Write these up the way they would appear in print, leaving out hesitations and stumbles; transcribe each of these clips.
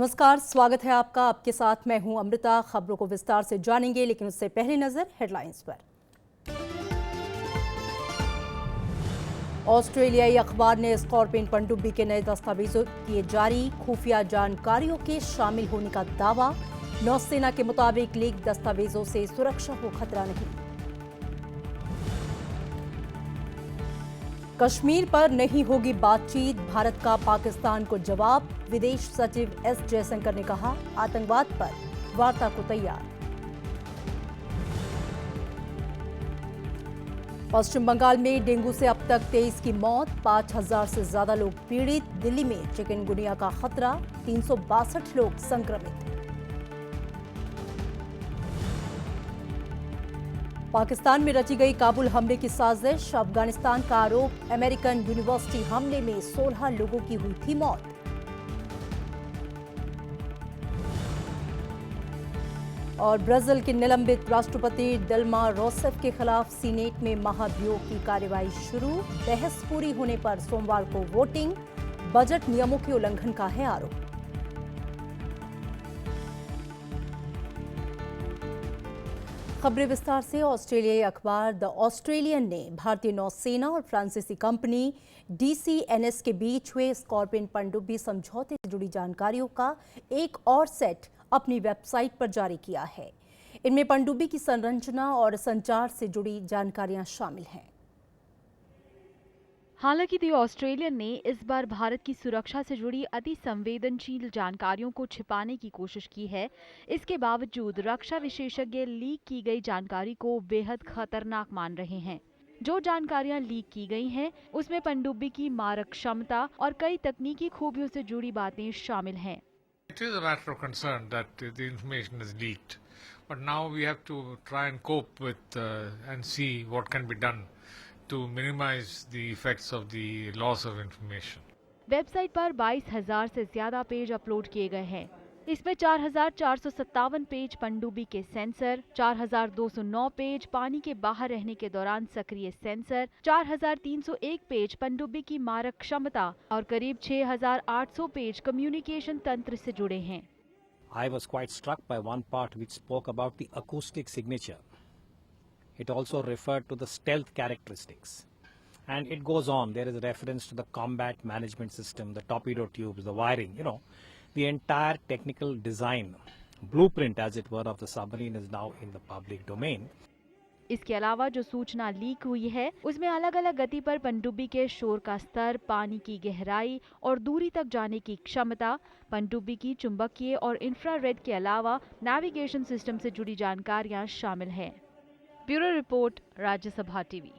नमस्कार, स्वागत है आपका। आपके साथ मैं हूं अमृता। खबरों को विस्तार से जानेंगे, लेकिन उससे पहले नजर हेडलाइंस पर। ऑस्ट्रेलियाई अखबार ने स्कॉर्पियन पनडुब्बी के नए दस्तावेजों किए जारी, खुफिया जानकारियों के शामिल होने का दावा। नौसेना के मुताबिक लीक दस्तावेजों से सुरक्षा को खतरा नहीं। कश्मीर पर नहीं होगी बातचीत, भारत का पाकिस्तान को जवाब। विदेश सचिव एस जयशंकर ने कहा, आतंकवाद पर वार्ता को तैयार। पश्चिम बंगाल में डेंगू से अब तक 23 की मौत, 5,000 से ज्यादा लोग पीड़ित। दिल्ली में चिकनगुनिया का खतरा, 362 लोग संक्रमित। पाकिस्तान में रची गई काबुल हमले की साजिश, अफगानिस्तान का आरोप। अमेरिकन यूनिवर्सिटी हमले में 16 लोगों की हुई थी मौत। और ब्राजील के निलंबित राष्ट्रपति दिल्मा रोसेफ के खिलाफ सीनेट में महाभियोग की कार्रवाई शुरू। बहस पूरी होने पर सोमवार को वोटिंग। बजट नियमों के उल्लंघन का है आरोप। खबरें विस्तार से। ऑस्ट्रेलियाई अखबार द ऑस्ट्रेलियन ने भारतीय नौसेना और फ्रांसीसी कंपनी DCNS के बीच हुए स्कॉर्पियन पनडुब्बी समझौते से जुड़ी जानकारियों का एक और सेट अपनी वेबसाइट पर जारी किया है। इनमें पनडुब्बी की संरचना और संचार से जुड़ी जानकारियां शामिल हैं। हालांकि द ऑस्ट्रेलियन ने इस बार भारत की सुरक्षा से जुड़ी अति संवेदनशील जानकारियों को छिपाने की कोशिश की है। इसके बावजूद रक्षा विशेषज्ञ लीक की गई जानकारी को बेहद खतरनाक मान रहे हैं। जो जानकारियां लीक की गई हैं, उसमें पनडुब्बी की मारक क्षमता और कई तकनीकी खूबियों से जुड़ी बातें शामिल हैं। It is a matter of concern that the information is leaked, but now we have to try and cope with and see what can be done to minimize the effects of the loss of information. Website पर 22,000 से ज्यादा page upload किए गए हैं। इसमें 4,457 page पनडुब्बी के sensor, 4,209 page पानी के बाहर रहने के दौरान सक्रिय सेंसर, 4,301 पेज पनडुब्बी की मारक क्षमता और करीब 6,800 पेज कम्युनिकेशन तंत्र से जुड़े हैं। I was quite struck by one part which spoke about the acoustic signature. It also referred to the stealth characteristics. And it goes on. There is a reference to the combat management system, the torpedo tubes, the wiring, the entire technical design, blueprint as it were, of the submarine is now in the public domain. इसके अलावा जो सूचना leak हुई है, उसमें अलग अलग गति पर पनडुब्बी के शोर का स्तर, पानी की गहराई और दूरी तक जाने की क्षमता, पनडुब्बी की चुंबकीय और इंफ्रारेड के अलावा नेविगेशन सिस्टम से जुड़ी जानकारियां शामिल हैं। Bureau report, Rajya Sabha TV.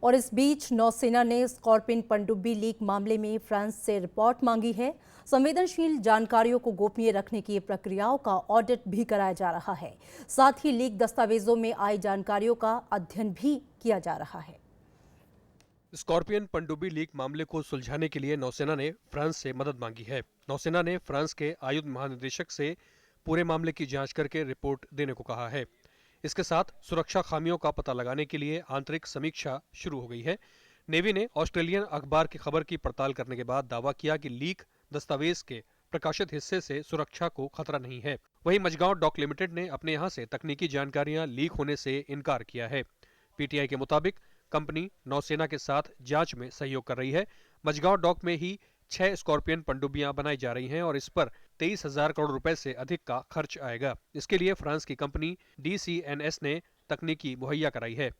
और इस बीच नौसेना ने स्कॉर्पियन पनडुब्बी लीक मामले में फ्रांस से रिपोर्ट मांगी है। संवेदनशील जानकारियों को गोपनीय रखने की प्रक्रियाओं का ऑडिट भी कराया जा रहा है। साथ ही लीक दस्तावेजों में आई जानकारियों का अध्ययन भी किया जा रहा है। स्कॉर्पियन पनडुब्बी लीक मामले को सुलझाने के लिए नौसेना ने फ्रांस से मदद मांगी है। नौसेना ने फ्रांस के आयुध महानिदेशक से पूरे मामले की जांच करके रिपोर्ट देने को कहा है। इसके साथ सुरक्षा खामियों का पता लगाने के लिए आंतरिक समीक्षा शुरू हो गई है। नेवी ने ऑस्ट्रेलियन अखबार की खबर की पड़ताल करने के बाद दावा किया कि लीक दस्तावेज के प्रकाशित हिस्से से सुरक्षा को खतरा नहीं है। वहीं मझगांव डॉक लिमिटेड ने अपने यहां से तकनीकी जानकारियां लीक होने से इनकार किया है। PTI के मुताबिक कंपनी नौसेना के साथ जांच में सहयोग कर रही है। मझगांव डॉक में ही 6 स्कॉर्पियन पनडुब्बियां बनाई जा रही हैं और इस पर 23,000 करोड़ रुपए से अधिक का खर्च आएगा। इसके लिए फ्रांस की कंपनी DCNS ने तकनीकी मुहैया कराई है।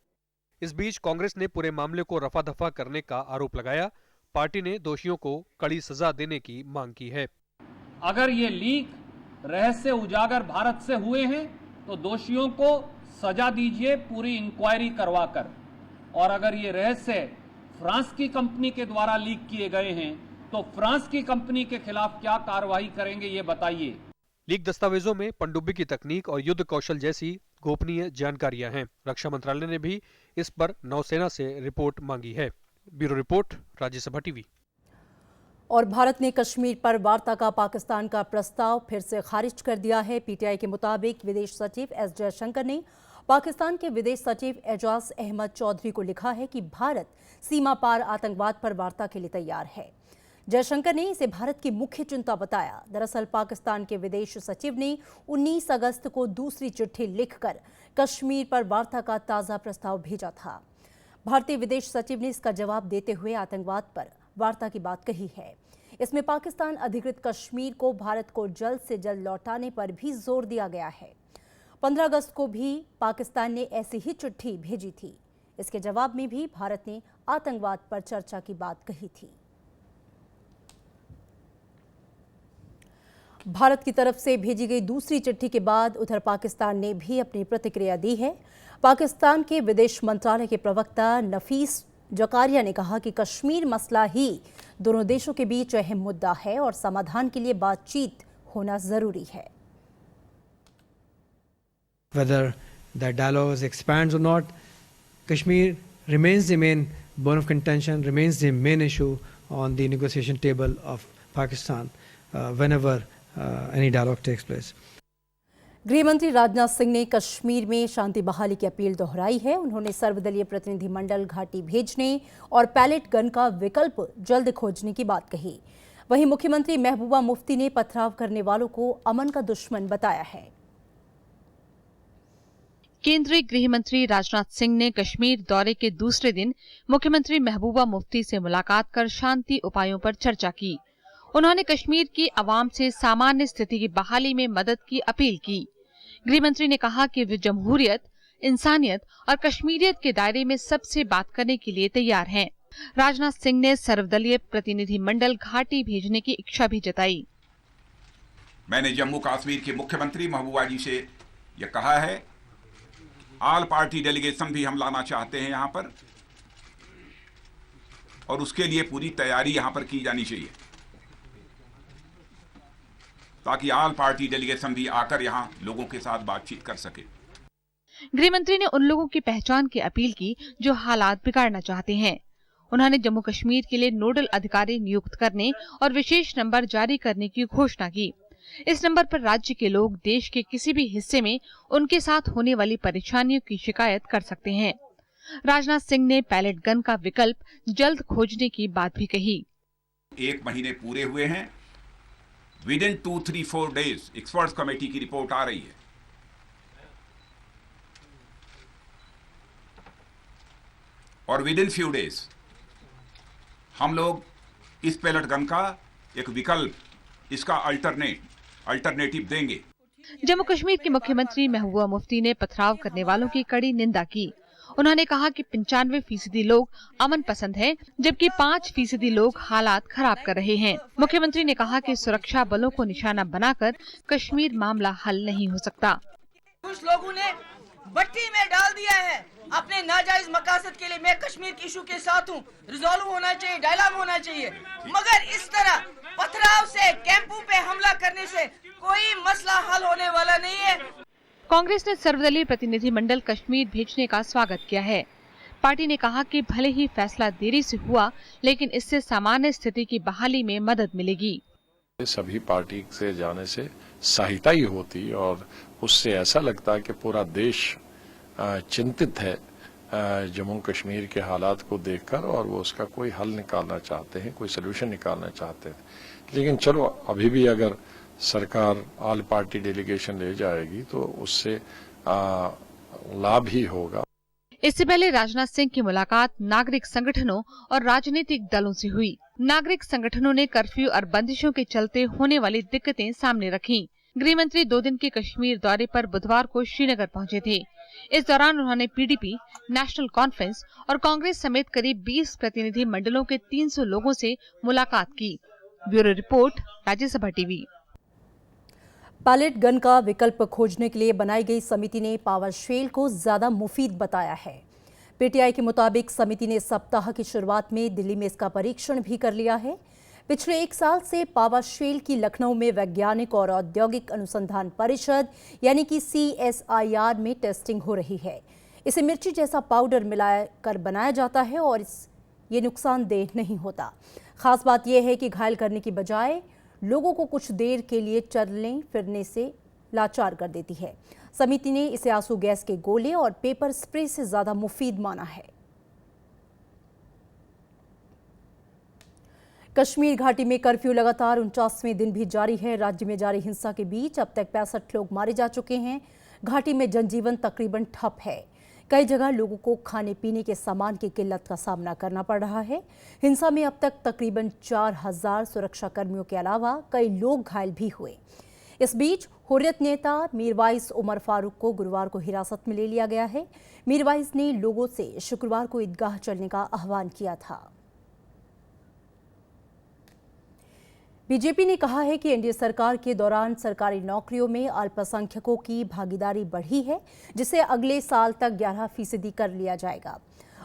इस बीच कांग्रेस ने पूरे मामले को रफा दफा करने का आरोप लगाया। पार्टी ने दोषियों को कड़ी सजा देने की मांग की है। अगर ये लीक रहस्य उजागर भारत से हुए हैं तो दोषियों को सजा दीजिए, पूरी इंक्वायरी करवाकर। और अगर ये रहस्य फ्रांस की कंपनी के द्वारा लीक किए गए हैं तो फ्रांस की कंपनी के खिलाफ क्या कार्रवाई करेंगे, ये बताइए। लीक दस्तावेजों में पनडुब्बी की तकनीक और युद्ध कौशल जैसी गोपनीय जानकारियां हैं। रक्षा मंत्रालय ने भी इस पर नौसेना से रिपोर्ट मांगी है। Bureau report, Rajya Sabha TV. और भारत ने कश्मीर पर वार्ता का पाकिस्तान का प्रस्ताव फिर से खारिज कर दिया है। PTI के मुताबिक विदेश सचिव एस जयशंकर ने पाकिस्तान के विदेश सचिव एजाज अहमद चौधरी को लिखा है कि भारत सीमा पार आतंकवाद पर वार्ता के लिए तैयार है। जयशंकर ने इसे भारत की मुख्य चिंता बताया। दरअसल पाकिस्तान के विदेश सचिव ने 19 अगस्त को दूसरी चिट्ठी लिखकर कश्मीर पर वार्ता का ताज़ा प्रस्ताव भेजा था। भारतीय विदेश सचिव ने इसका जवाब देते हुए आतंकवाद पर वार्ता की बात कही है। इसमें पाकिस्तान अधिकृत कश्मीर को भारत को जल्द से जल्द लौटाने पर भी जोर दिया गया है। 15 अगस्त को भी पाकिस्तान ने ऐसी ही चिट्ठी भेजी थी। इसके जवाब में भी भारत ने आतंकवाद पर चर्चा की बात कही थी। भारत की तरफ से भेजी गई दूसरी चिट्ठी के बाद उधर पाकिस्तान ने भी अपनी प्रतिक्रिया दी है। पाकिस्तान के विदेश मंत्रालय के प्रवक्ता नफीस जकारिया ने कहा कि कश्मीर मसला ही दोनों देशों के बीच अहम मुद्दा है और समाधान के लिए बातचीत होना जरूरी है। Whether the dialogue expands or not, Kashmir remains the main bone of contention, remains the main issue on the negotiation table of Pakistan whenever any dialogue takes place. गृह मंत्री राजनाथ सिंह ने कश्मीर में शांति बहाली की अपील दोहराई है। उन्होंने सर्वदलीय प्रतिनिधिमंडल घाटी भेजने और पैलेट गन का विकल्प जल्द खोजने की बात कही। वहीं मुख्यमंत्री महबूबा मुफ्ती ने पथराव करने वालों को अमन का दुश्मन बताया है। केंद्रीय गृह मंत्री राजनाथ सिंह ने कश्मीर दौरे के दूसरे दिन मुख्यमंत्री महबूबा मुफ्ती से मुलाकात कर शांति उपायों पर चर्चा की। उन्होंने कश्मीर की आवाम से सामान्य स्थिति की बहाली में मदद की अपील की। गृह मंत्री ने कहा कि वे जमहूरियत, इंसानियत और कश्मीरियत के दायरे में सबसे बात करने के लिए तैयार हैं। राजनाथ सिंह ने सर्वदलीय प्रतिनिधिमंडल घाटी भेजने की इच्छा भी जताई। मैंने जम्मू कश्मीर के मुख्यमंत्री महबूबा जी से यह कहा है, ऑल पार्टी डेलीगेशन भी हम लाना चाहते हैं यहाँ पर, और उसके लिए पूरी तैयारी यहाँ पर की जानी चाहिए ताकि ऑल पार्टी डेलीगेशन भी आकर यहाँ लोगों के साथ बातचीत कर सके। गृह मंत्री ने उन लोगों की पहचान की अपील की जो हालात बिगाड़ना चाहते हैं। उन्होंने जम्मू कश्मीर के लिए नोडल अधिकारी नियुक्त करने और विशेष नंबर जारी करने की घोषणा की। इस नंबर पर राज्य के लोग देश के किसी भी हिस्से में उनके साथ होने वाली परेशानियों की शिकायत कर सकते हैं। राजनाथ सिंह ने पैलेट गन का विकल्प जल्द खोजने की बात भी कही। 1 महीने पूरे हुए हैं, with in 2-3-4 days experts committee की रिपोर्ट आ रही है और विद इन फ्यू डेज हम लोग इस पैलेट गन का एक विकल्प, इसका अल्टरनेटिव देंगे। जम्मू कश्मीर के मुख्यमंत्री महबूबा मुफ्ती ने पथराव करने वालों की कड़ी निंदा की। उन्होंने कहा कि 95% लोग अमन पसंद हैं, जबकि 5% लोग हालात खराब कर रहे हैं। मुख्यमंत्री ने कहा कि सुरक्षा बलों को निशाना बनाकर कश्मीर मामला हल नहीं हो सकता। कुछ लोगों ने भट्टी में डाल दिया है अपने नाजायज मकासद के लिए। मैं कश्मीर की इशू के साथ हूँ, रिजॉल्व होना चाहिए, डायलॉग होना चाहिए, मगर इस तरह पथराव से, कैंपों पे हमला करने से कोई मसला हल होने वाला नहीं है। कांग्रेस ने सर्वदलीय प्रतिनिधिमंडल कश्मीर भेजने का स्वागत किया है। पार्टी ने कहा कि भले ही फैसला देरी से हुआ, लेकिन इससे सामान्य स्थिति की बहाली में मदद मिलेगी। सभी पार्टी से जाने से सहायता ही होती और उससे ऐसा लगता है कि पूरा देश चिंतित है जम्मू कश्मीर के हालात को देखकर और वो उसका कोई हल निकालना चाहते हैं, कोई सलूशन निकालना चाहते हैं। लेकिन चलो, अभी भी अगर सरकार ऑल पार्टी डेलीगेशन ले जाएगी तो उससे लाभ ही होगा। इससे पहले राजनाथ सिंह की मुलाकात नागरिक संगठनों और राजनीतिक दलों से हुई। नागरिक संगठनों ने कर्फ्यू और बंदिशों के चलते होने वाली दिक्कतें सामने रखी। गृह मंत्री 2 दिन के कश्मीर दौरे पर बुधवार को श्रीनगर पहुंचे थे। इस दौरान उन्होंने पीडीपी, नेशनल कॉन्फ्रेंस और कांग्रेस समेत करीब 20 प्रतिनिधि मंडलों के 300 लोगों से मुलाकात की। Bureau report, Rajya Sabha TV. Pellet gun का विकल्प खोजने के लिए बनाई गई समिति ने पावर शेल को ज्यादा मुफीद बताया है। पीटीआई के मुताबिक समिति ने सप्ताह की शुरुआत में दिल्ली में इसका परीक्षण भी कर लिया है। पिछले 1 साल से पावर शेल की लखनऊ में वैज्ञानिक और औद्योगिक अनुसंधान परिषद यानी कि CSIR में टेस्टिंग हो रही है। इसे मिर्ची जैसा पाउडर मिलाकर बनाया जाता है और ये नुकसानदेह नहीं होता। खास बात यह है कि घायल करने की बजाय लोगों को कुछ देर के लिए चलने फिरने से लाचार कर देती है। समिति ने इसे आंसू गैस के गोले और पेपर स्प्रे से ज्यादा मुफीद माना है। कश्मीर घाटी में कर्फ्यू लगातार 49वें दिन भी जारी है। राज्य में जारी हिंसा के बीच अब तक 65 लोग मारे जा चुके हैं। घाटी में जनजीवन तकरीबन ठप है। कई जगह लोगों को खाने पीने के सामान की किल्लत का सामना करना पड़ रहा है। हिंसा में अब तक तकरीबन 4000 सुरक्षा कर्मियों के अलावा कई लोग घायल भी हुए। इस बीच हुर्रियत नेता मीरवाइज उमर फारूक को गुरुवार को हिरासत में ले लिया गया है। मीरवाइज ने लोगों से शुक्रवार को ईदगाह चलने का आह्वान किया था। बीजेपी ने कहा है कि एनडीए सरकार के दौरान सरकारी नौकरियों में अल्पसंख्यकों की भागीदारी बढ़ी है, जिसे अगले साल तक 11% कर लिया जाएगा।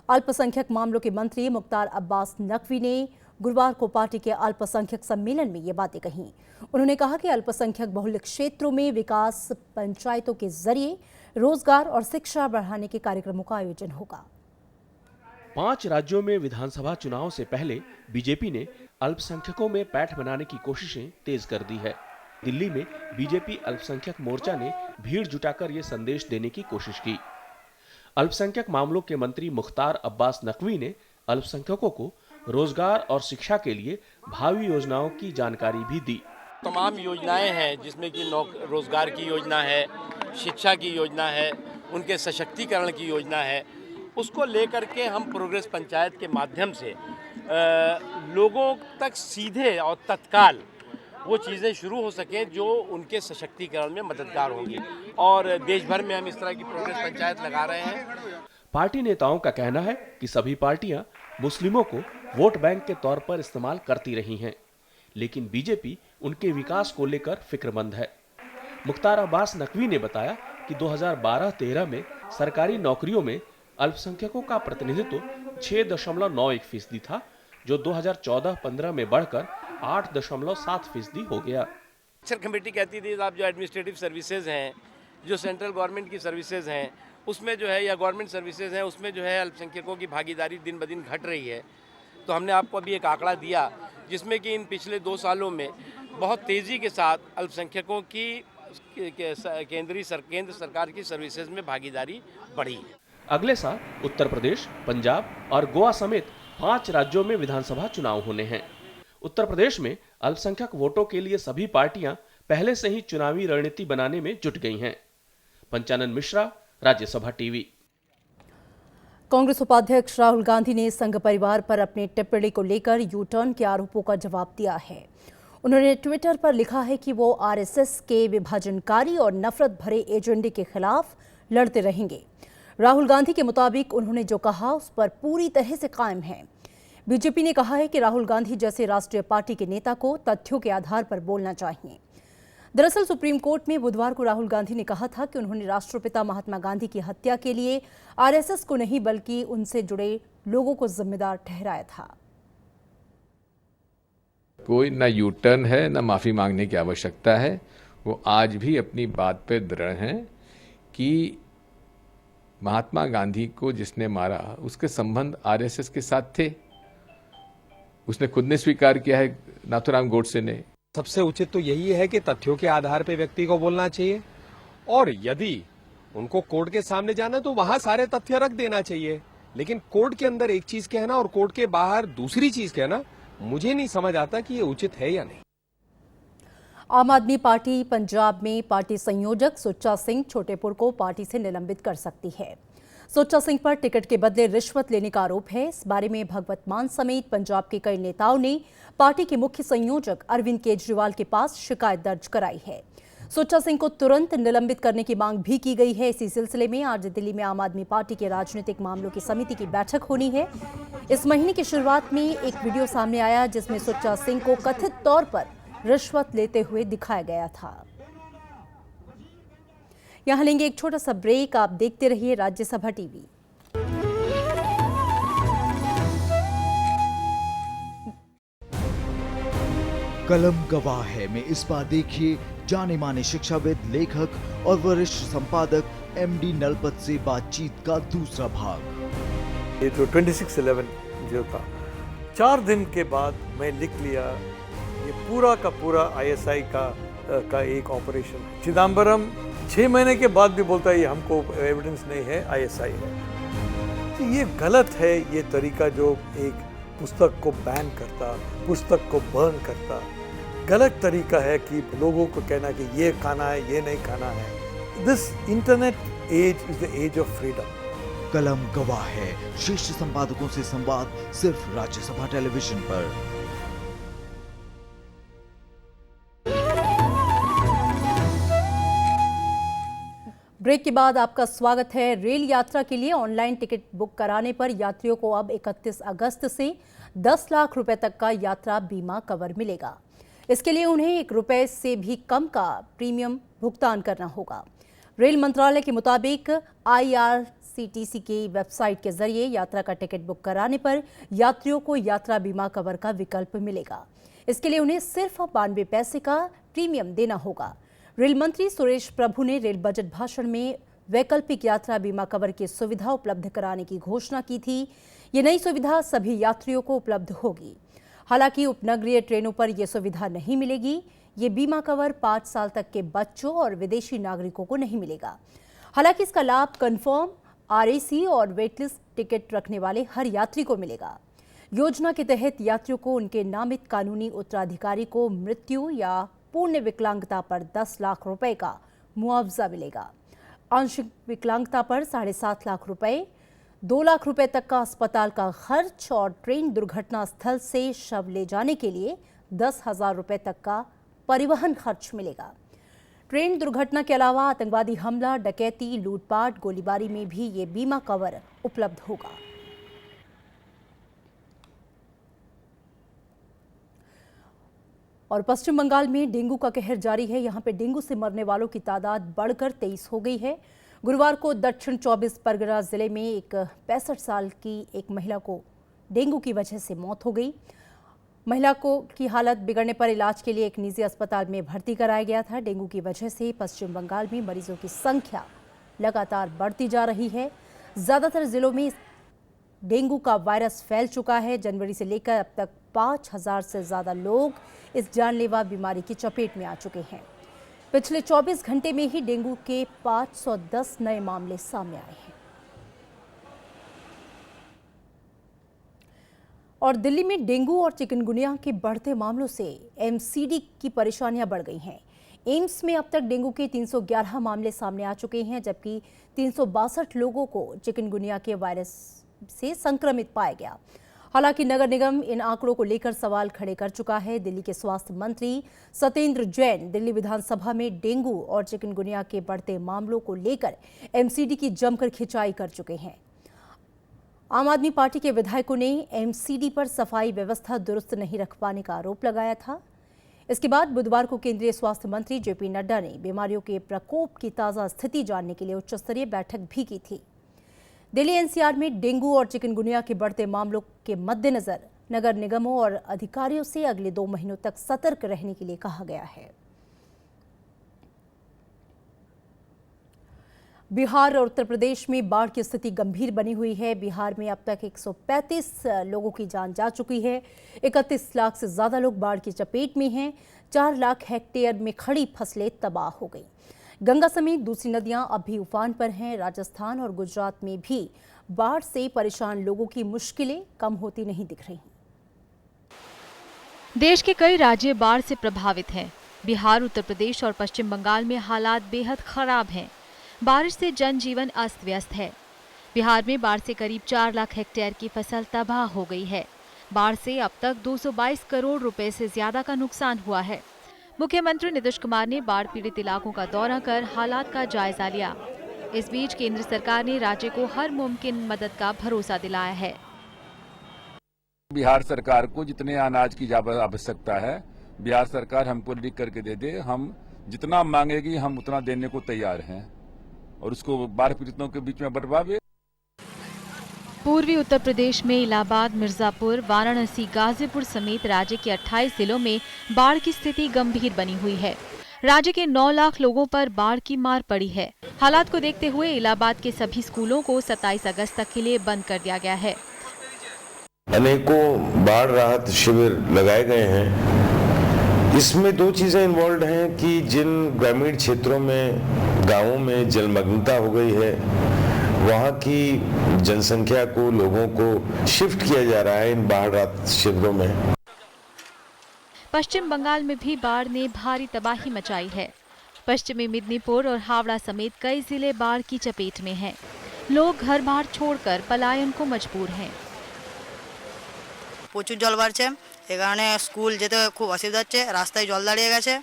अल्पसंख्यक मामलों के मंत्री मुख्तार अब्बास नकवी ने गुरुवार को पार्टी के अल्पसंख्यक सम्मेलन में ये बातें कहीं। उन्होंने कहा कि अल्पसंख्यक बहुल क्षेत्रों में विकास, पंचायतों के जरिए रोजगार और शिक्षा बढ़ाने के कार्यक्रमों का आयोजन होगा। 5 राज्यों में विधानसभा चुनाव से पहले बीजेपी ने अल्पसंख्यकों में पैठ बनाने की कोशिशें तेज कर दी है। दिल्ली में बीजेपी अल्पसंख्यक मोर्चा ने भीड़ जुटाकर ये संदेश देने की कोशिश की। अल्पसंख्यक मामलों के मंत्री मुख्तार अब्बास नकवी ने अल्पसंख्यकों को रोजगार और शिक्षा के लिए भावी योजनाओं की जानकारी भी दी। तमाम योजनाएं हैं जिसमें कि रोजगार की योजना है, शिक्षा की योजना है, उनके सशक्तिकरण की योजना है। उसको लेकर के हम प्रोग्रेस पंचायत के माध्यम से लोगों तक सीधे और तत्काल वो चीज़ें शुरू हो सकें जो उनके सशक्तिकरण में मददगार होंगी। और देश भर में हम इस तरह की प्रोग्रेस पंचायत लगा रहे हैं। पार्टी नेताओं का कहना है कि सभी पार्टियां मुस्लिमों को वोट बैंक के तौर पर इस्तेमाल करती रही हैं, लेकिन बीजेपी उनके विकास को लेकर फिक्रमंद है। मुख्तार अब्बास नकवी ने बताया कि 2012-13 में सरकारी नौकरियों में अल्पसंख्यकों का प्रतिनिधित्व 6.91% था, जो 2014-15 में बढ़कर 8.7% हो गया। अक्षर कमेटी कहती थी आप जो एडमिनिस्ट्रेटिव सर्विसेज हैं, जो सेंट्रल गवर्नमेंट की सर्विसेज हैं, उसमें जो है या गवर्नमेंट सर्विसेज हैं, उसमें जो है अल्पसंख्यकों की भागीदारी दिन ब दिन घट रही है। तो हमने आपको अभी एक आंकड़ा दिया जिसमें कि इन पिछले 2 सालों में बहुत तेज़ी के साथ अल्पसंख्यकों की केंद्र सरकार की सर्विसेज में भागीदारी बढ़ी है। अगले साल उत्तर प्रदेश, पंजाब और गोवा समेत 5 राज्यों में विधानसभा चुनाव होने हैं। उत्तर प्रदेश में अल्पसंख्यक वोटों के लिए सभी पार्टियां पहले से ही चुनावी रणनीति बनाने में जुट गई हैं। पंचानन मिश्रा, राज्यसभा टीवी। कांग्रेस उपाध्यक्ष राहुल गांधी ने संघ परिवार पर अपने टिप्पणी को लेकर यू टर्न के आरोपों का जवाब दिया है। उन्होंने ट्विटर पर लिखा है कि वो आरएसएस के विभाजनकारी और नफरत भरे एजेंडे के खिलाफ लड़ते रहेंगे। राहुल गांधी के मुताबिक उन्होंने जो कहा उस पर पूरी तरह से कायम है। बीजेपी ने कहा है कि राहुल गांधी जैसे राष्ट्रीय पार्टी के नेता को तथ्यों के आधार पर बोलना चाहिए। दरअसल सुप्रीम कोर्ट में बुधवार को राहुल गांधी ने कहा था कि उन्होंने राष्ट्रपिता महात्मा गांधी की हत्या के लिए आरएसएस को नहीं बल्कि उनसे जुड़े लोगों को जिम्मेदार ठहराया था। कोई न यू टर्न है, न माफी मांगने की आवश्यकता है। वो आज भी अपनी बात पे दृढ़ हैं कि महात्मा गांधी को जिसने मारा उसके संबंध आरएसएस के साथ थे। उसने खुद ने स्वीकार किया है, नाथूराम गोडसे ने। सबसे उचित तो यही है कि तथ्यों के आधार पर व्यक्ति को बोलना चाहिए, और यदि उनको कोर्ट के सामने जाना तो वहां सारे तथ्य रख देना चाहिए। लेकिन कोर्ट के अंदर एक चीज कहना और कोर्ट के बाहर दूसरी चीज कहना, मुझे नहीं समझ आता कि ये उचित है या नहीं। आम आदमी पार्टी पंजाब में पार्टी संयोजक सुच्चा सिंह छोटेपुर को पार्टी से निलंबित कर सकती है। सुच्चा सिंह पर टिकट के बदले रिश्वत लेने का आरोप है। इस बारे में भगवत मान समेत पंजाब के कई नेताओं ने पार्टी के मुख्य संयोजक अरविंद केजरीवाल के पास शिकायत दर्ज कराई है। सुच्चा सिंह को तुरंत निलंबित करने की मांग भी की गई है। इसी सिलसिले में आज दिल्ली में आम आदमी पार्टी के राजनीतिक मामलों की समिति की बैठक होनी है। इस महीने की शुरुआत में एक वीडियो सामने आया जिसमें सुच्चा सिंह को कथित तौर पर रिश्वत लेते हुए दिखाया गया था। यहां लेंगे एक छोटा सा ब्रेक। आप देखते रहिए राज्यसभा टीवी। कलम गवाह है में इस बार देखिए जाने माने शिक्षाविद, लेखक और वरिष्ठ संपादक एमडी नलपत से बातचीत का दूसरा भाग। ये जो 26/11 जो था, 4 दिन के बाद मैं लिख लिया ये पूरा का पूरा आईएसआई का एक ऑपरेशन है। चिदम्बरम 6 महीने के बाद भी बोलता है ये हमको एविडेंस नहीं है, आईएसआई है। तो ये गलत है, ये तरीका जो एक पुस्तक को बैन करता, पुस्तक को बर्न करता गलत तरीका है कि लोगों को कहना कि ये खाना है, ये नहीं खाना है। This internet age is the age of freedom. कलम गवाह है श्रेष्ठ संपादकों से संवाद सिर्फ राज्यसभा टेलीविजन पर। ब्रेक के बाद आपका स्वागत है। रेल यात्रा के लिए ऑनलाइन टिकट बुक कराने पर यात्रियों को अब 31 अगस्त से 10 लाख रुपए तक का यात्रा बीमा कवर मिलेगा। इसके लिए उन्हें ₹1 से भी कम का प्रीमियम भुगतान करना होगा। रेल मंत्रालय के मुताबिक IRCTC की वेबसाइट के जरिए यात्रा का टिकट बुक कराने पर यात्रियों को यात्रा बीमा कवर का विकल्प मिलेगा। इसके लिए उन्हें सिर्फ 92 पैसे का प्रीमियम देना होगा। रेल मंत्री सुरेश प्रभु ने रेल बजट भाषण में वैकल्पिक यात्रा बीमा कवर की सुविधा उपलब्ध कराने की घोषणा की थी। ये नई सुविधा सभी यात्रियों को उपलब्ध होगी। हालांकि उपनगरीय ट्रेनों पर यह सुविधा नहीं मिलेगी। ये बीमा कवर 5 साल तक के बच्चों और विदेशी नागरिकों को नहीं मिलेगा। हालांकि इसका लाभ कन्फर्म, RAC और वेटलिस्ट टिकट रखने वाले हर यात्री को मिलेगा। योजना के तहत यात्रियों को उनके नामित कानूनी उत्तराधिकारी को मृत्यु या पूर्ण विकलांगता पर 10 लाख रुपए का मुआवजा मिलेगा। आंशिक विकलांगता पर 7.5 लाख रुपए, 2 लाख रुपए तक का अस्पताल का खर्च और ट्रेन दुर्घटना स्थल से शव ले जाने के लिए 10,000 रुपए तक का परिवहन खर्च मिलेगा। ट्रेन दुर्घटना के अलावा आतंकवादी हमला, डकैती, लूटपाट, गोलीबारी में भी ये बीमा कवर उपलब्ध होगा। और पश्चिम बंगाल में डेंगू का कहर जारी है। यहाँ पे डेंगू से मरने वालों की तादाद बढ़कर 23 हो गई है। गुरुवार को दक्षिण 24 परगना जिले में एक 65 साल की एक महिला को डेंगू की वजह से मौत हो गई। महिला को की हालत बिगड़ने पर इलाज के लिए एक निजी अस्पताल में भर्ती कराया गया था। डेंगू की वजह से पश्चिम बंगाल में मरीजों की संख्या लगातार बढ़ती जा रही है। ज़्यादातर जिलों में डेंगू का वायरस फैल चुका है। जनवरी से लेकर अब तक 5,000 से ज़्यादा लोग इस जानलेवा बीमारी की चपेट में आ चुके हैं। पिछले 24 घंटे में ही डेंगू के 510 नए मामले सामने आए हैं। और दिल्ली में डेंगू और चिकनगुनिया के बढ़ते मामलों से MCD की परेशानियां बढ़ गई हैं। एम्स में अब तक डेंगू के 311 मामले सामने आ चुके हैं, जबकि 362 लोगों को चिकनगुनिया के वायरस से संक्रमित पाया गया। हालांकि नगर निगम इन आंकड़ों को लेकर सवाल खड़े कर चुका है। दिल्ली के स्वास्थ्य मंत्री सत्येंद्र जैन दिल्ली विधानसभा में डेंगू और चिकनगुनिया के बढ़ते मामलों को लेकर MCD की जमकर खिंचाई कर चुके हैं। आम आदमी पार्टी के विधायकों ने MCD पर सफाई व्यवस्था दुरुस्त नहीं रख पाने का आरोप लगाया था। इसके बाद बुधवार को केंद्रीय स्वास्थ्य मंत्री JP नड्डा ने बीमारियों के प्रकोप की ताज़ा स्थिति जानने के लिए उच्च स्तरीय बैठक भी की थी। दिल्ली NCR में डेंगू और चिकनगुनिया के बढ़ते मामलों के मद्देनजर नगर निगमों और अधिकारियों से अगले 2 महीनों तक सतर्क रहने के लिए कहा गया है। बिहार और उत्तर प्रदेश में बाढ़ की स्थिति गंभीर बनी हुई है। बिहार में अब तक 135 लोगों की जान जा चुकी है। 31 लाख से ज्यादा लोग बाढ़ की चपेट में हैं। 4 लाख हेक्टेयर में खड़ी फसलें तबाह हो गई। गंगा समेत दूसरी नदियां अब भी उफान पर हैं। राजस्थान और गुजरात में भी बाढ़ से परेशान लोगों की मुश्किलें कम होती नहीं दिख रही। देश के कई राज्य बाढ़ से प्रभावित हैं। बिहार, उत्तर प्रदेश और पश्चिम बंगाल में हालात बेहद खराब हैं। बारिश से जनजीवन अस्त व्यस्त है। बिहार में बाढ़ से करीब 4 लाख हेक्टेयर की फसल तबाह हो गई है। बाढ़ से अब तक 222 करोड़ रुपए से ज्यादा का नुकसान हुआ है। मुख्यमंत्री नीतीश कुमार ने बाढ़ पीड़ित इलाकों का दौरा कर हालात का जायजा लिया। इस बीच केंद्र सरकार ने राज्य को हर मुमकिन मदद का भरोसा दिलाया है। बिहार सरकार को जितने अनाज की आवश्यकता है, बिहार सरकार हमको लिख करके दे दे। हम जितना मांगेगी हम उतना देने को तैयार हैं और उसको बाढ़ पीड़ितों के बीच में बंटवावे। पूर्वी उत्तर प्रदेश में इलाहाबाद, मिर्जापुर, वाराणसी, गाजीपुर समेत राज्य के 28 जिलों में बाढ़ की स्थिति गंभीर बनी हुई है। राज्य के 9 लाख लोगों पर बाढ़ की मार पड़ी है। हालात को देखते हुए इलाहाबाद के सभी स्कूलों को 27 अगस्त तक के लिए बंद कर दिया गया है। अनेकों बाढ़ राहत शिविर लगाए गए हैं। इसमें 2 चीजें इन्वॉल्व हैं कि जिन ग्रामीण क्षेत्रों में, गांवों में जलमग्नता हो गई है, वहाँ की जनसंख्या को, लोगों को शिफ्ट किया जा रहा है इन बाढ़ शिविरों में। पश्चिम बंगाल में भी बाढ़ ने भारी तबाही मचाई है। पश्चिमी मिदनीपुर और हावड़ा समेत कई जिले बाढ़ की चपेट में हैं। लोग घर बार छोड़कर पलायन को मजबूर हैं। প্রচুর জল বাড়ছে, এই কারণে স্কুল যেতে খুব অসুবিধা হচ্ছে। রাস্তায় জল দাঁড়িয়ে গেছে,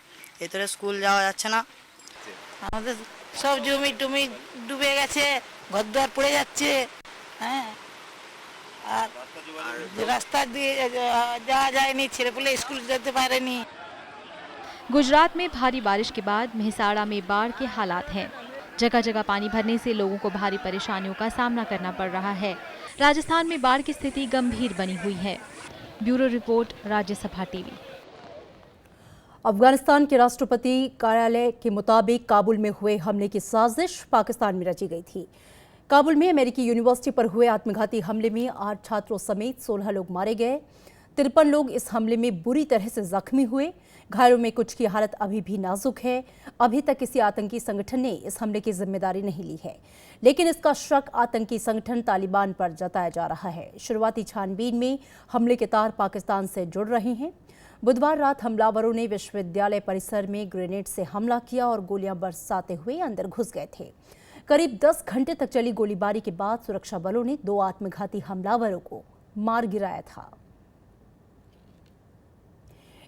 এতে স্কুল যাওয়া যাচ্ছে না। আমাদের সব জমি টমি ডুবে গেছে, ঘরদুয়ার পড়ে যাচ্ছে। হ্যাঁ, আর রাস্তা দিয়ে যাওয়া যায়নি, ছেলেপুলে স্কুল যেতে পারেনি। गुजरात में भारी बारिश के बाद मेहसाणा में बाढ़ के हालात हैं। जगह जगह पानी भरने से लोगों को भारी परेशानियों का सामना करना पड़ रहा है। राजस्थान में बाढ़ की स्थिति गंभीर बनी हुई है। Bureau report, Rajya Sabha TV. Afghanistan के राष्ट्रपति कार्यालय के मुताबिक काबुल में हुए हमले की साजिश पाकिस्तान में रची गई थी। काबुल में अमेरिकी यूनिवर्सिटी पर हुए आत्मघाती हमले में 8 छात्रों समेत 16 लोग मारे गए। 53 लोग इस हमले में बुरी तरह से जख्मी हुए। घायलों में कुछ की हालत अभी भी नाजुक है। अभी तक किसी आतंकी संगठन ने इस हमले की जिम्मेदारी नहीं ली है, लेकिन इसका शक आतंकी संगठन तालिबान पर जताया जा रहा है। शुरुआती छानबीन में हमले के तार पाकिस्तान से जुड़ रहे हैं। बुधवार रात हमलावरों ने विश्वविद्यालय परिसर में ग्रेनेड से हमला किया और गोलियां बरसाते हुए अंदर घुस गए थे। करीब 10 घंटे तक चली गोलीबारी के बाद सुरक्षा बलों ने 2 आत्मघाती हमलावरों को मार गिराया था।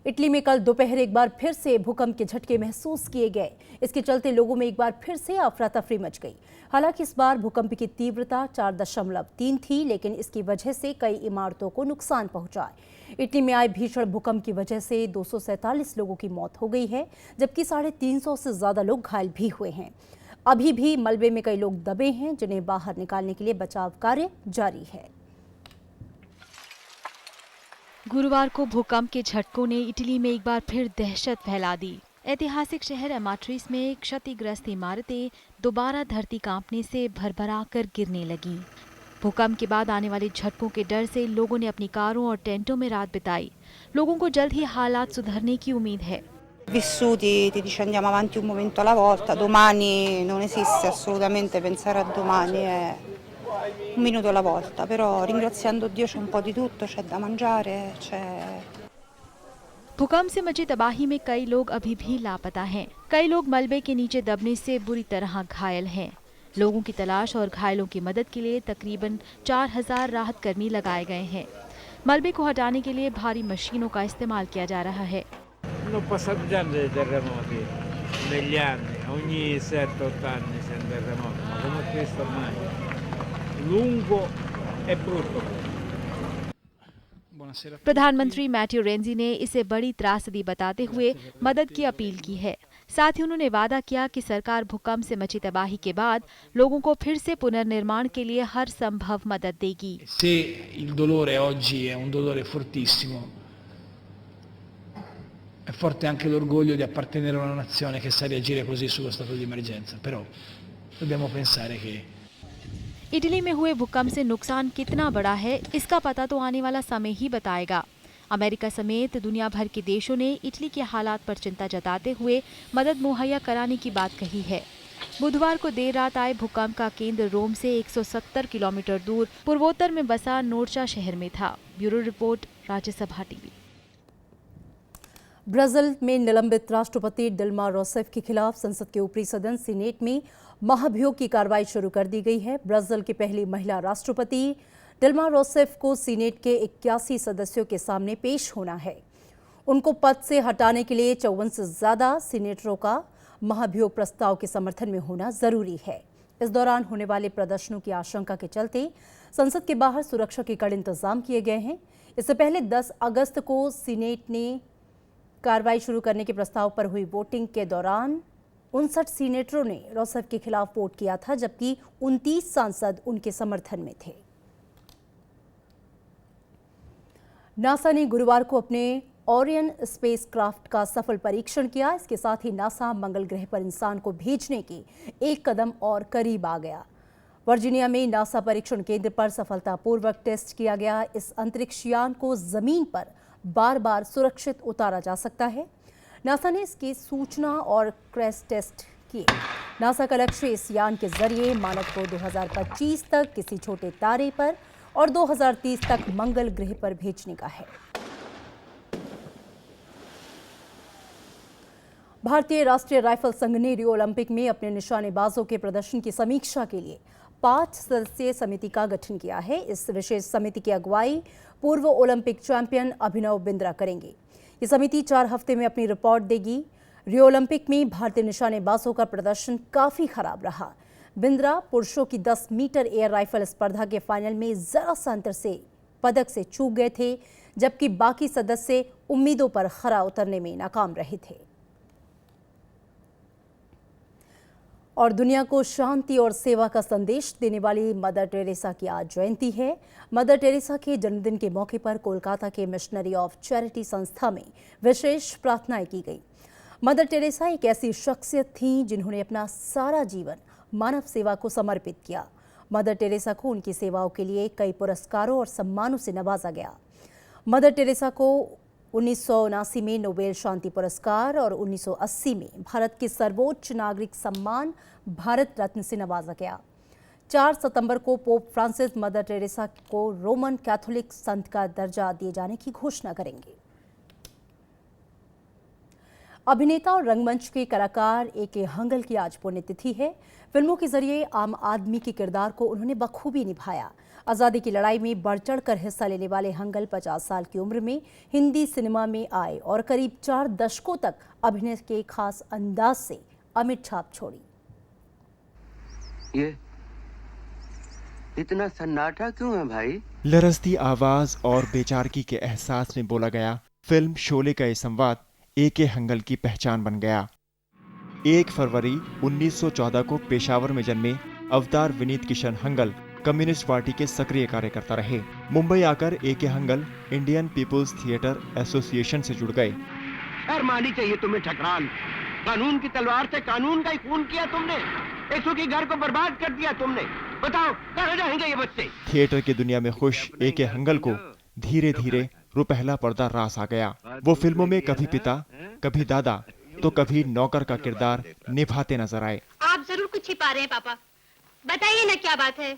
इटली में कल दोपहर एक बार फिर से भूकंप के झटके महसूस किए गए। इसके चलते लोगों में एक बार फिर से अफरा तफरी मच गई। हालांकि इस बार भूकंप की तीव्रता 4.3 थी, लेकिन इसकी वजह से कई इमारतों को नुकसान पहुंचा। इटली में आए भीषण भूकंप की वजह से 247 लोगों की मौत हो गई है, जबकि 350 से ज्यादा लोग घायल भी हुए हैं। अभी भी मलबे में कई लोग दबे हैं, जिन्हें बाहर निकालने के लिए बचाव कार्य जारी है। गुरुवार को भूकंप के झटकों ने इटली में एक बार फिर दहशत फैला दी। ऐतिहासिक शहर अमाट्रिस में क्षतिग्रस्त इमारतें दोबारा धरती कांपने से भरभरा कर गिरने लगीं। भूकंप के बाद आने वाले झटकों के डर से लोगों ने अपनी कारों और टेंटों में रात बिताई। लोगों को जल्द ही हालात सुधरने की उम्मीद है। Vissuti, ti dice andiamo avanti un momento alla volta, domani non esiste assolutamente pensare a domani, è un minuto alla volta, però ringraziando Dio c'è un po' di tutto, c'è da mangiare, c'è... भूकंप से मची तबाही में कई लोग अभी भी लापता हैं। कई लोग मलबे के नीचे दबने से बुरी तरह घायल हैं। लोगों की तलाश और घायलों की मदद के लिए तकरीबन 4000 राहत कर्मी लगाए गए हैं। मलबे को हटाने के लिए भारी मशीनों का इस्तेमाल किया जा रहा है। Hanno passato già dei terremoti negli anni, ogni 7-8 anni c'è un terremoto, ma come questo ormai lungo e brutto. प्रधानमंत्री मैट्यू रेंजी ने इसे बड़ी त्रासदी बताते हुए मदद की अपील की है। साथ ही उन्होंने वादा किया कि सरकार भूकंप से मची तबाही के बाद लोगों को फिर से पुनर्निर्माण के लिए हर संभव मदद देगी। Se il dolore oggi è un dolore fortissimo, è forte anche l'orgoglio di appartenere a una nazione che sa reagire così sullo stato di emergenza, però dobbiamo pensare che Italy में हुए भूकंप से नुकसान कितना बड़ा है, इसका पता तो आने वाला समय ही बताएगा। अमेरिका समेत दुनिया भर के देशों ने इटली के हालात पर चिंता जताते हुए मदद मुहैया कराने की बात कही है। बुधवार को देर रात आए भूकंप का केंद्र रोम से 170 किलोमीटर दूर पूर्वोत्तर में बसा नोर्चा शहर में था। Bureau report, Rajya Sabha TV. Brazil में निलंबित राष्ट्रपति दिल्मा रोसेफ के खिलाफ संसद के ऊपरी सदन सीनेट में महाभियोग की कार्रवाई शुरू कर दी गई है। ब्राजील की पहली महिला राष्ट्रपति दिल्मा रोसेफ को सीनेट के 81 सदस्यों के सामने पेश होना है। उनको पद से हटाने के लिए 54 से ज्यादा सीनेटरों का महाभियोग प्रस्ताव के समर्थन में होना जरूरी है। इस दौरान होने वाले प्रदर्शनों की आशंका के चलते संसद के बाहर सुरक्षा के कड़े इंतजाम किए गए हैं। इससे पहले 10 अगस्त को सीनेट ने कार्रवाई शुरू करने के प्रस्ताव पर हुई वोटिंग के दौरान 59 सीनेटरों ने रोसेफ के खिलाफ वोट किया था, जबकि 29 सांसद उनके समर्थन में थे। नासा ने गुरुवार को अपने ओरियन स्पेसक्राफ्ट का सफल परीक्षण किया। इसके साथ ही नासा मंगल ग्रह पर इंसान को भेजने के एक कदम और करीब आ गया। वर्जीनिया में नासा परीक्षण केंद्र पर सफलतापूर्वक टेस्ट किया गया इस अंतरिक्ष यान को जमीन पर बार बार सुरक्षित उतारा जा सकता है। नासा ने इसकी सूचना और क्रैश टेस्ट किए। नासा का लक्ष्य इस यान के जरिए मानव को 2025 तक किसी छोटे तारे पर और 2030 तक मंगल ग्रह पर भेजने का है। भारतीय राष्ट्रीय राइफल संघ ने रियो ओलंपिक में अपने निशानेबाजों के प्रदर्शन की समीक्षा के लिए 5 सदस्यीय समिति का गठन किया है। इस विशेष समिति की अगुवाई पूर्व ओलंपिक चैंपियन अभिनव बिंद्रा करेंगे। ये समिति 4 हफ्ते में अपनी रिपोर्ट देगी। रियो ओलंपिक में भारतीय निशानेबाजों का प्रदर्शन काफी खराब रहा। बिंद्रा पुरुषों की 10 मीटर एयर राइफल स्पर्धा के फाइनल में जरा सा अंतर से पदक से चूक गए थे, जबकि बाकी सदस्य उम्मीदों पर खरा उतरने में नाकाम रहे थे। और दुनिया को शांति और सेवा का संदेश देने वाली मदर टेरेसा की आज जयंती है। मदर टेरेसा के जन्मदिन के मौके पर कोलकाता के मिशनरी ऑफ चैरिटी संस्था में विशेष प्रार्थनाएं की गई। मदर टेरेसा एक ऐसी शख्सियत थीं जिन्होंने अपना सारा जीवन मानव सेवा को समर्पित किया। मदर टेरेसा को उनकी सेवाओं के लिए कई पुरस्कारों और सम्मानों से नवाजा गया। मदर टेरेसा को 1979 में नोबेल शांति पुरस्कार और 1980 में भारत के सर्वोच्च नागरिक सम्मान भारत रत्न से नवाजा गया। 4 सितंबर को पोप फ्रांसिस मदर टेरेसा को रोमन कैथोलिक संत का दर्जा दिए जाने की घोषणा करेंगे। अभिनेता और रंगमंच के कलाकार ए.के. हंगल की आज पुण्यतिथि है। फिल्मों के जरिए आम आदमी के किरदार को उन्होंने बखूबी निभाया। आज़ादी की लड़ाई में बढ़ चढ़कर हिस्सा लेने वाले हंगल 50 साल की उम्र में हिंदी सिनेमा में आए और करीब 4 दशकों तक अभिनय के खास अंदाज से अमिट छाप छोड़ी। ये इतना सन्नाटा क्यों है भाई? लरजती आवाज और बेचारगी के एहसास में बोला गया फिल्म शोले का ये संवाद ए.के. हंगल की पहचान बन गया। 1 फरवरी 1914 को पेशावर में जन्मे अवतार विनीत किशन हंगल कम्युनिस्ट पार्टी के सक्रिय कार्यकर्ता रहे। मुंबई आकर AK. Hangal Indian People's Theatre Association से जुड़ गए। शर्म आनी चाहिए तुम्हें ठकरान। कानून की तलवार से कानून का ही खून किया तुमने। एक के घर को बर्बाद कर दिया तुमने। बताओ कहाँ जाएंगे ये बच्चे? थिएटर की दुनिया में खुश ए.के. हंगल को धीरे धीरे रुपहला पर्दा रास आ गया। वो फिल्मों में कभी पिता, कभी दादा तो कभी नौकर का किरदार निभाते नजर आए। आप जरूर कुछ छिपा रहे हैं पापा, बताइए ना क्या बात है।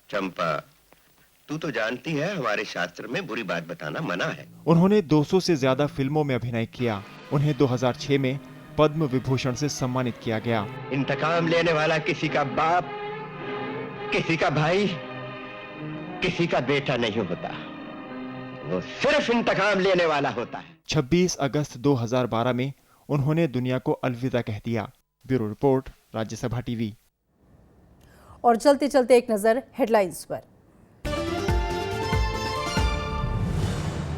चंपा, तू तो जानती है हमारे शास्त्र में बुरी बात बताना मना है। उन्होंने 200 से ज्यादा फिल्मों में अभिनय किया। उन्हें 2006 में पद्म विभूषण से सम्मानित किया गया। इंतकाम लेने वाला किसी का बाप, किसी का भाई, किसी का बेटा नहीं होता, वो सिर्फ इंतकाम लेने वाला होता है। 26 अगस्त 2012 में उन्होंने दुनिया को अलविदा कह दिया। Bureau report, Rajya Sabha TV. और चलते चलते एक नजर हेडलाइंस पर।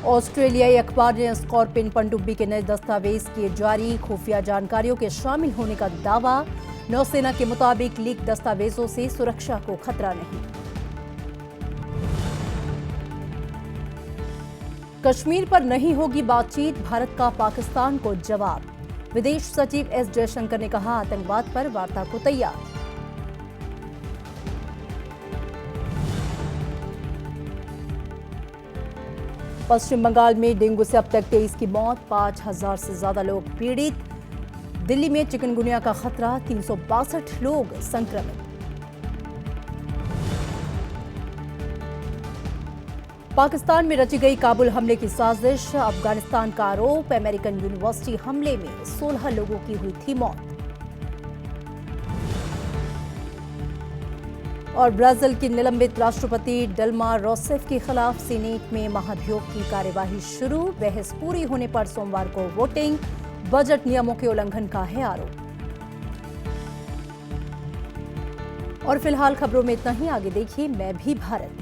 ऑस्ट्रेलियाई अखबार ने स्कॉर्पिन पनडुब्बी के नए दस्तावेज किए जारी। खुफिया जानकारियों के शामिल होने का दावा। नौसेना के मुताबिक लीक दस्तावेजों से सुरक्षा को खतरा नहीं। कश्मीर पर नहीं होगी बातचीत, भारत का पाकिस्तान को जवाब। विदेश सचिव एस जयशंकर ने कहा, आतंकवाद पर वार्ता को तैयार। पश्चिम बंगाल में डेंगू से अब तक 23 की मौत, 5000 से ज्यादा लोग पीड़ित। दिल्ली में चिकनगुनिया का खतरा, 362 लोग संक्रमित। पाकिस्तान में रची गई काबुल हमले की साजिश, अफगानिस्तान का आरोप। अमेरिकन यूनिवर्सिटी हमले में 16 लोगों की हुई थी मौत। और ब्राजील के निलंबित राष्ट्रपति डिल्मा रोसेफ के खिलाफ सीनेट में महाभियोग की कार्यवाही शुरू। बहस पूरी होने पर सोमवार को वोटिंग। बजट नियमों के उल्लंघन का है आरोप। और फिलहाल खबरों में इतना ही। आगे देखिए मैं भी भारत।